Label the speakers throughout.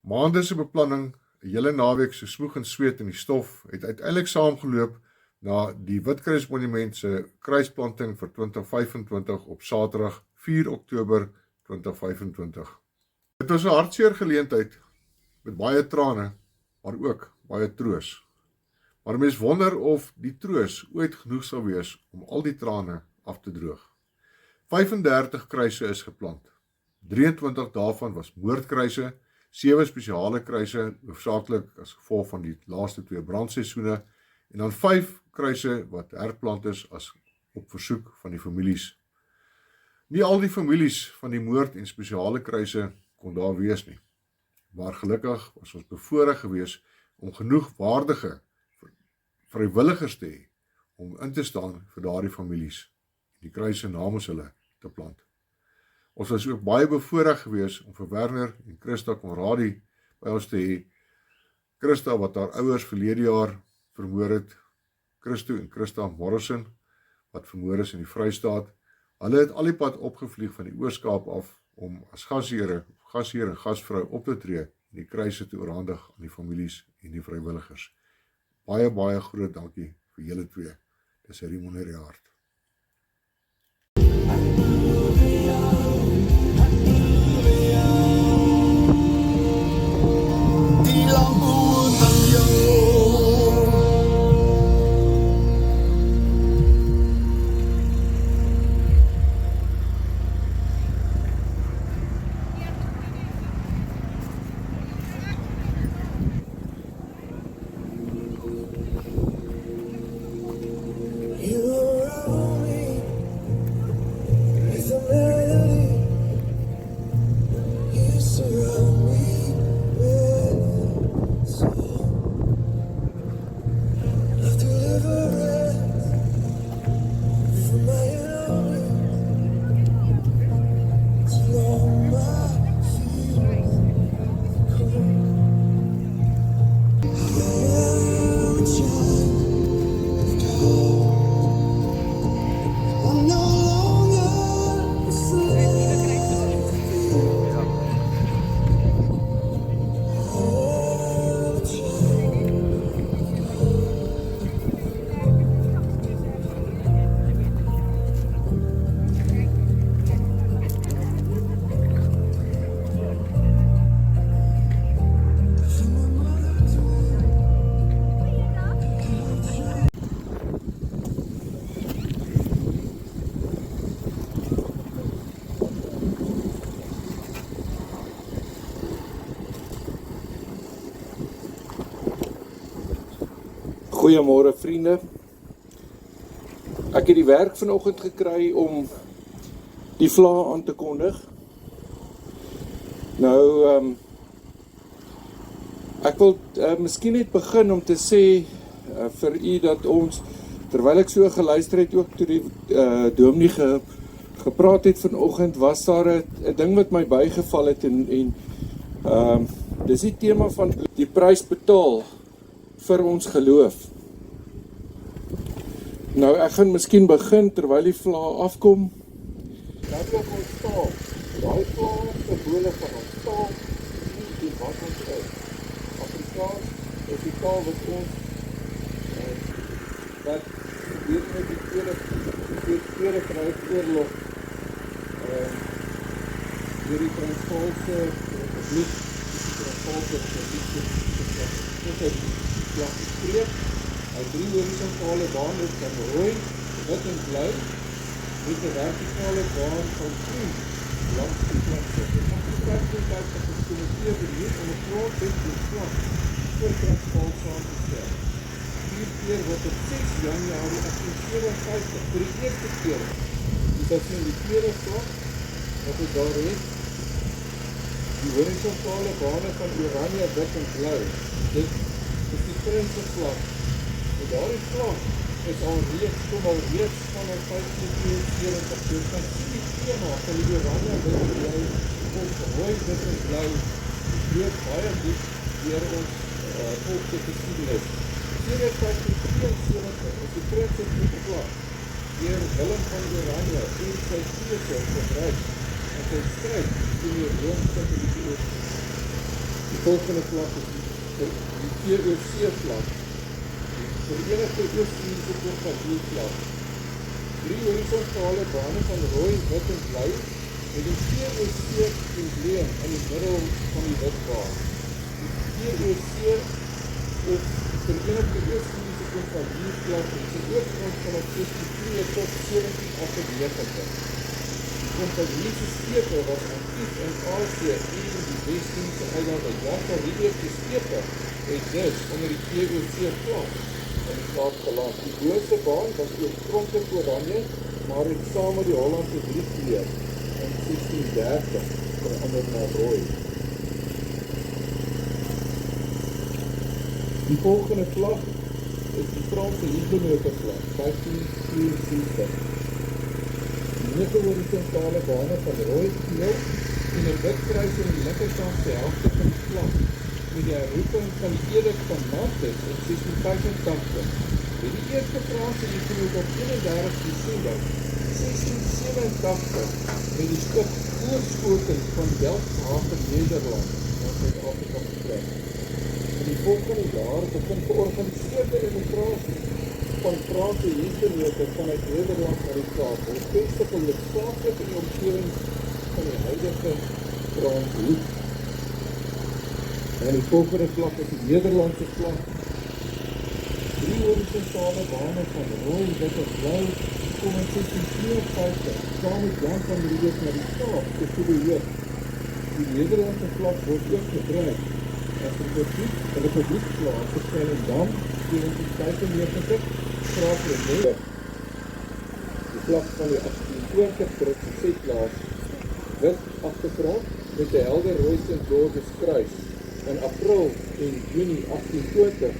Speaker 1: Maande se beplanning, 'n hele naweek so smoeg en sweet in die stof, het uiteindelik saamgeloop na die Witkruismonument se kruisplanting vir 2025 op Saterdag 4 Oktober 2025. Dit was 'n hartseer geleentheid met baie trane, maar ook baie troos. Maar mens wonder of die troos ooit genoeg sal wees om al die trane af te droog. 35 kruise is geplant. 23 daarvan was moordkruise, 7 spesiale kruise, hoofsaaklik as gevolg van die laaste 2 brandseisoene, en dan 5 kruise wat herplant is as op versoek van die families. Nie al die families van die moord en spesiale kruise kon daar wees nie, maar gelukkig was ons bevoorreg gewees om genoeg waardige vrywilligers te hê om in te staan vir daardie families en die kruise namens hulle te plant. Ons was ook baie bevoorreg gewees om vir Werner en Christa Conradie by ons te hê. Christa wat haar ouers verlede jaar vermoor het, Christo en Christa Morrison wat vermoor is in die Vrystaat. Hulle het al die pad opgevlieg van die Oos-Kaap af om as gasheer en gasvrou op te tree en die kruise te oorhandig aan die families en die vrywilligers. Baie groot dankie vir julle twee. Dis 'n riem onder die hart.
Speaker 2: Goeiemôre vriende. Ek het die werk vanoggend gekry om die vla aan te kondig. Nou, ek wil miskien net begin om te sê vir u dat ons, terwyl ek so geluister het ook toe die dominee gepraat het vanoggend, was daar 'n ding wat my bygeval het en dis die tema van die prys betaal vir ons geloof. Nou, ek gaan miskien begin terwyl die vla afkom. Dat ook ons taal, daai vla symbole van ons taal, die wat ons is. Afrikaans is die taal wat ons wat gedurende die Tweede Wêreldoorlog deur die Transvaalse Republiek, hy 3 horisontale baan is van rooi, wit en blou, met 'n vertikale baan van groen langs die vlakte. Dit mag gepraat dat het gekommenteerd hier om 'n groot wit en vlak voor Transvaal saam te stel. 4 keer wat op 6 Januarie 1857 vir die eerste keer, dit is in die tweede vlak wat het daar het, die horisontale bane van oranje, wit en blou. Dit is die Prinse vlak. En daardie vlak is kom al reeds vanaf 1572. So kan sien die thema van die oranje, wit en blou, of rooi, wit en blou, loop baie diep deur ons volkse geskiedenis. 1572 is die Prinse vlak deur Willem van Oranje en sy seun gebruik en sy stryd teen die Rooms-Katholieke Oorlog. Die volgende vlak is die TOC-vlak. Die Verenigde Oos-Indiese Portefeuillevlak. 3 horisontale bane van rooi, wit en blou met die TOC-embleem in die middel van die wit baan. Die TOC of Verenigde Oos-Indiese Portefeuillevlak het sy oorsprong vanaf 1602 tot 1798. Die portefeuille stepe was actief in Asië en die West-Indiese eilande. Java die stepe het dus onder die TOC-vlak in die kaart geland. Die boonste baan was oorspronklik oranje, maar het saam met die Hollandse driekleur in 1630 verander na rooi. Die volgende vlag is die Franse Huguenote-vlag, 1564. Die 9 horisontale bane van rooi, geel en 'n wit kruis in die linkerkant se helfte van die vlag met die herroeping van die edict van Nantes in 1685. By die eerste Franse Huguenot op 31 Desember 1687 met die skip Voorschoten van Delfshaven, Nederland na Suid-Afrika gekry. In die volgende jaar begin georganiseerde emigrasie van Franse Huguenote vanuit Nederland na die Kaap, hoofstig hoofsaaklik in die omgewing van die huidige Franshoek. En die volgende vlag is die Nederlandse vlag. 3 horisontale bane van rooi, wit en blou kom in 1652 saam met Jan van Riebeeck na die Kaap te Goede. Die Nederlandse vlag word ook gebruik as die republiekvlag verskyn in Dam 1795 Graafre Neder. Die vlag van die 1820 Britse setlaars, wit agtergrond met 'n helder rooi St. George's kruis. In April en Junie 1820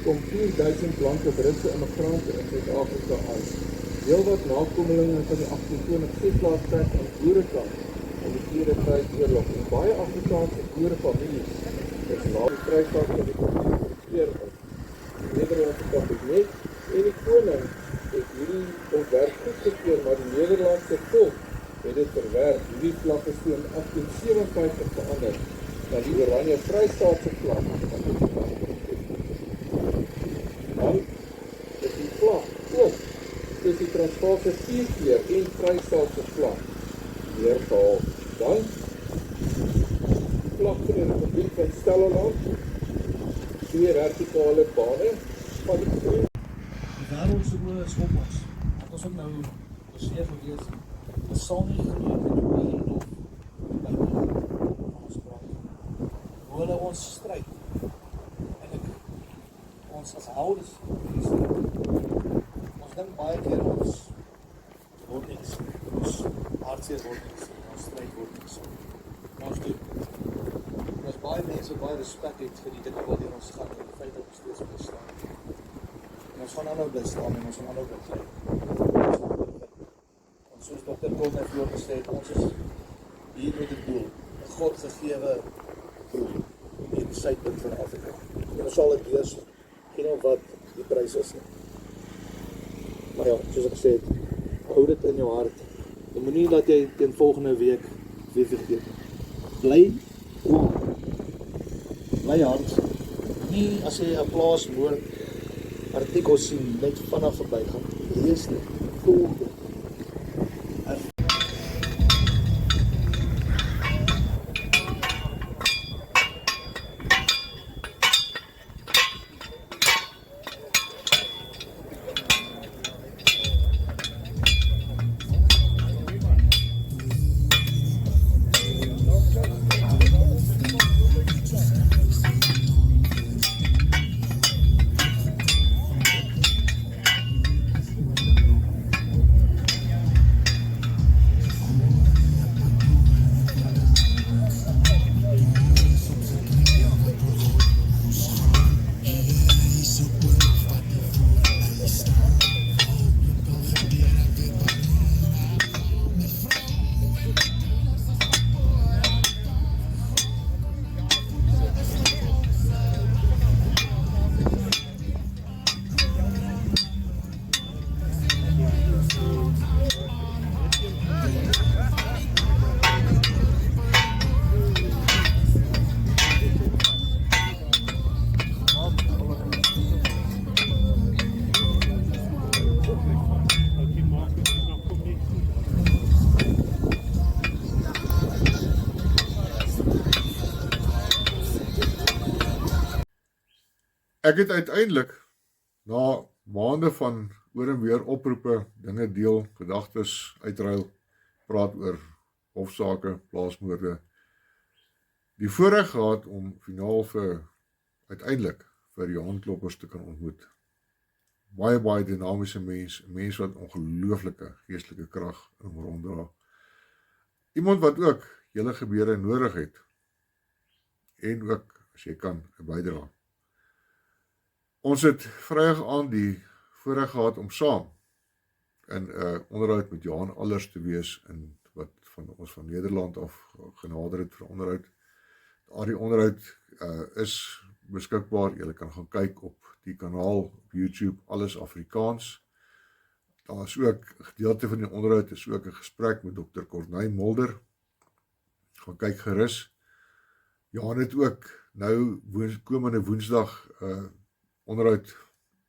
Speaker 2: kom 4000 blanke Britse immigrante in Suid-Afrika aan. Heel wat nakomelinge van die 1820 setlaars trek aan boerekamp in die Tweede Vryheidsoorlog en baie Afrikaanse boerefamilies is na die Vrystaat van die geregistreer is. Die Nederlandse kabinet en die koning het hierdie ontwerp goedgekeur, maar die Nederlandse volk het dit verwerp. Hierdie vlag is toe in 1857 verander na die oranje Vrystaatse vlag. Dan is die vlag ook soos die Transvaalse vierkleur en Vrystaatse vlag neergehaal. Dan vlag van die Republiek van Stellenland, 2 vertikale bane van die groen.
Speaker 3: Die wêreld se oë is op ons. Want ons ook nou beseer gewees, ons sal nie geneem met die oorlog by ons praat. Hoe hulle ons stryd. En ons as houders van die stryd. Ons dink baie keer ons word niks. Ons hartseer word niks. Ons stryd word niks. Maar ons doen. Ons baie mense baie respek het vir die dinge wat hier ons gaan en die feit dat ons steeds bestaan. En ons gaan aanhou bly staan en ons gaan aanhou bly vlei. Want soos Dr. Kolk net voor gesê het, ons is hier met 'n doel, 'n God gegewe doel, hier die suidpunt van Afrika. En ons sal dit wees, geen of wat die prys is nie. Maar ja, soos ek gesê het, hou dit in jou hart. En moenie dat jy teen volgende week weer vergeet. Bly kwaad. Bly hard. Nie as jy 'n plaasmoord artikel sien, net vanaf verby gaan. Lees nie. Voel dit.
Speaker 1: Ek het uiteindelik, na maande van oor en weer oproepe, dinge deel, gedagtes uitruil, praat oor hofsaake, plaasmoorde, die voorreg gehad om finaal uiteindelik vir Johan Kloppers te kan ontmoet. Baie dynamiese mens, 'n mens wat ongelooflike geestelike krag in hom ronddra. Iemand wat ook julle gebeure nodig het, en ook, as jy kan, 'n bydra. Ons het Vrydag aand die voorreg gehad om saam in 'n onderhoud met Johan Allers te wees, en wat van ons van Nederland af genader het vir onderhoud. Die onderhoud is beskikbaar, julle kan gaan kyk op die kanaal op YouTube, Alles Afrikaans. Daar is ook, 'n gedeelte van die onderhoud is ook 'n gesprek met Dr. Corneille Mulder. Gaan kyk gerus. Johan het ook nou komende Woensdag onderhoud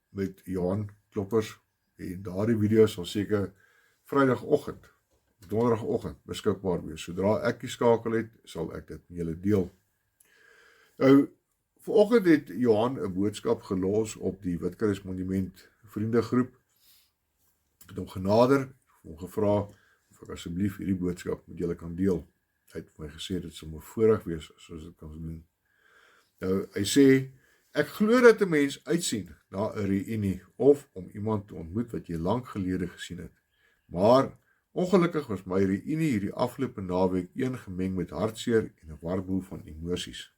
Speaker 1: met Johan Kloppers, en daardie video sal seker Vrydagoggend, Donderdagoggend beskikbaar wees. Sodra ek die skakel het, sal ek dit met julle deel. Nou, vanoggend het Johan 'n boodskap gelos op die Witkruismonument vriendegroep. Ek het hom genader, hom gevra of ek asseblief hierdie boodskap met julle kan deel. Hy het my gesê dit sal my voorreg wees as ons dit kan doen. Nou, hy sê, ek glo dat 'n mens uitsien na 'n reunie of om iemand te ontmoet wat jy lank gelede gesien het. Maar ongelukkig was my reunie hierdie afgelope naweek een gemeng met hartseer en 'n warboel van emosies.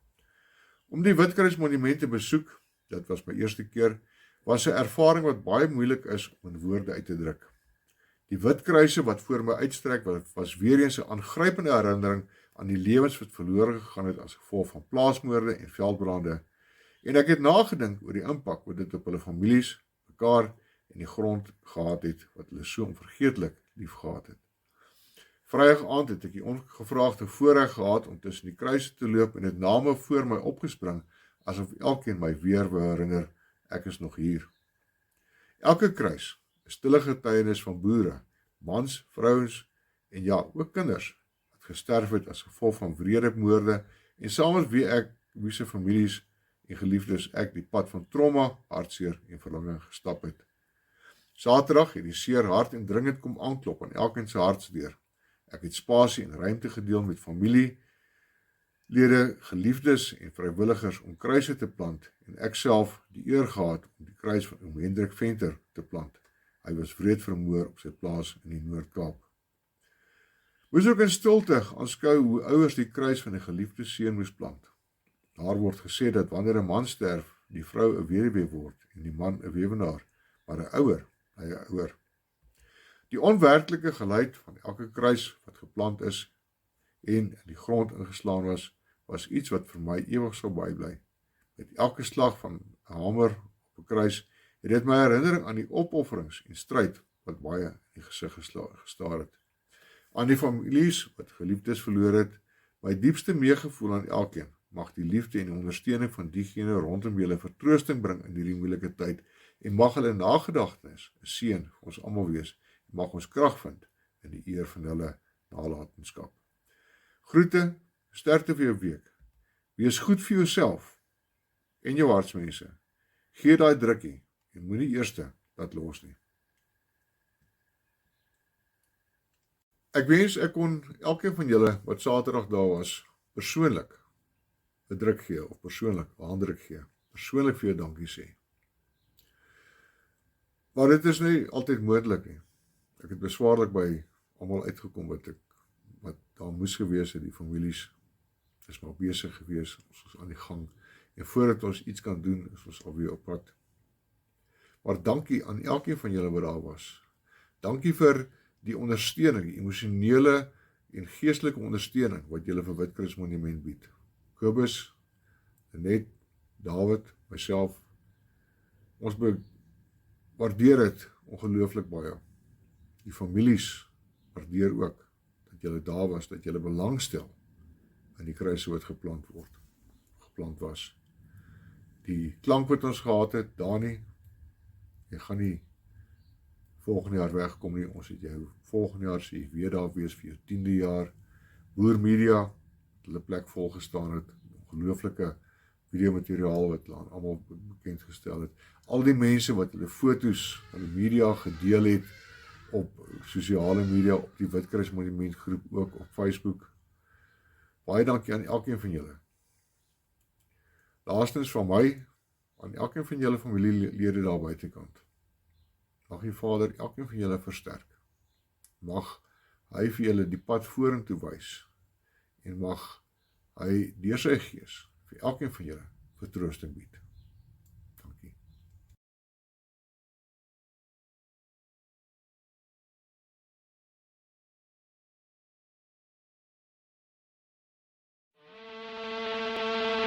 Speaker 1: Om die Witkruismonument te besoek, dit was my eerste keer, was 'n ervaring wat baie moeilik is om in woorde uit te druk. Die Witkruise wat voor my uitstrek, was weer eens 'n aangrypende herinnering aan die lewens wat verlore gegaan het as gevolg van plaasmoorde en veldbrande. En ek het nagedink oor die impak wat dit op hulle families, mekaar en die grond gehad het, wat hulle so onvergeetlik lief gehad het. Vrydag aand het ek die ongevraagde voorreg gehad om tussen die kruise te loop en het name voor my opgespring, asof elkeen my weer wou herinner, ek is nog hier. Elke kruis, 'n stille getuienis van boere, mans, vrouens en ja, ook kinders, wat gesterf het as gevolg van wrede moorde, en saam met wie se families en geliefdes ek die pad van trauma, hartseer en verlanging gestap het. Saterdag het die seer hard en dringend kom aanklop aan elkeen se hartsdeur. Ek het spasie en ruimte gedeel met familielede, geliefdes en vrywilligers om kruise te plant, en ek self die eer gehad om die kruis van oom Hendrik Venter te plant. Hy was wreed vermoor op sy plaas in die Noord-Kaap. Moes ook in stilte aanskou hoe ouers die kruis van 'n geliefde seun moes plant. Daar word gesê dat wanneer 'n man sterf, die vrou 'n weduwee word en die man 'n weduwnaar, maar 'n ouer bly 'n ouer. Die onwerklike geluid van elke kruis wat geplant is en in die grond ingeslaan was iets wat vir my ewig sal bybly. Met elke slag van 'n hamer op 'n kruis het dit my herinnering aan die opofferings en stryd wat baie in die gesig gestaar het. Aan die families wat geliefdes verloor het, my diepste meegevoel aan elkeen. Mag die liefde en die ondersteuning van diegene rondom julle vertroosting bring in hierdie moeilike tyd, en mag hulle nagedagtenis 'n seën vir ons almal wees, en mag ons krag vind in die eer van hulle nalatenskap. Groete, sterkte vir jou week. Wees goed vir jouself en jou hartsmense. Gee daai drukkie en moenie eerste laat los nie. Ek wens ek kon elkeen van julle wat Saterdag daar was, persoonlik 'n druk gee, of persoonlik 'n handdruk gee, persoonlik vir jou dankie sê. Maar dit is nie altyd moontlik nie. Ek het beswaarlik by almal uitgekom wat daar moes gewees het, die families is maar besig gewees, ons is aan die gang, en voordat ons iets kan doen, is ons alweer op pad. Maar dankie aan elkeen van julle wat daar was. Dankie vir die ondersteuning, die emosionele en geestelike ondersteuning wat julle vir Witkruismonument bied. Kobus, Annette, David, myself, ons waardeer dit ongelooflik baie. Die families waardeer ook dat julle daar was, dat julle belangstel in die kruise wat geplant was. Die klank wat ons gehad het, Dani, jy gaan nie volgende jaar wegkom nie, ons het jou volgende jaar sê weer daar wees vir jou 10de jaar. Boer Media, hulle plek vol gestaan het, ongelooflike videomateriaal wat hulle aan almal bekend gestel het. Al die mense wat hulle foto's aan die media gedeel het op sosiale media, op die Witkruismonument groep ook op Facebook. Baie dankie aan elkeen van julle. Laastens van my, aan elkeen van julle familielede daar buitekant. Mag die Vader elkeen van julle versterk. Mag hy vir julle die pad vorentoe wys en mag hy deur sy gees vir elkeen van julle vertroosting bied. Dankie.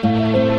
Speaker 4: Thank you.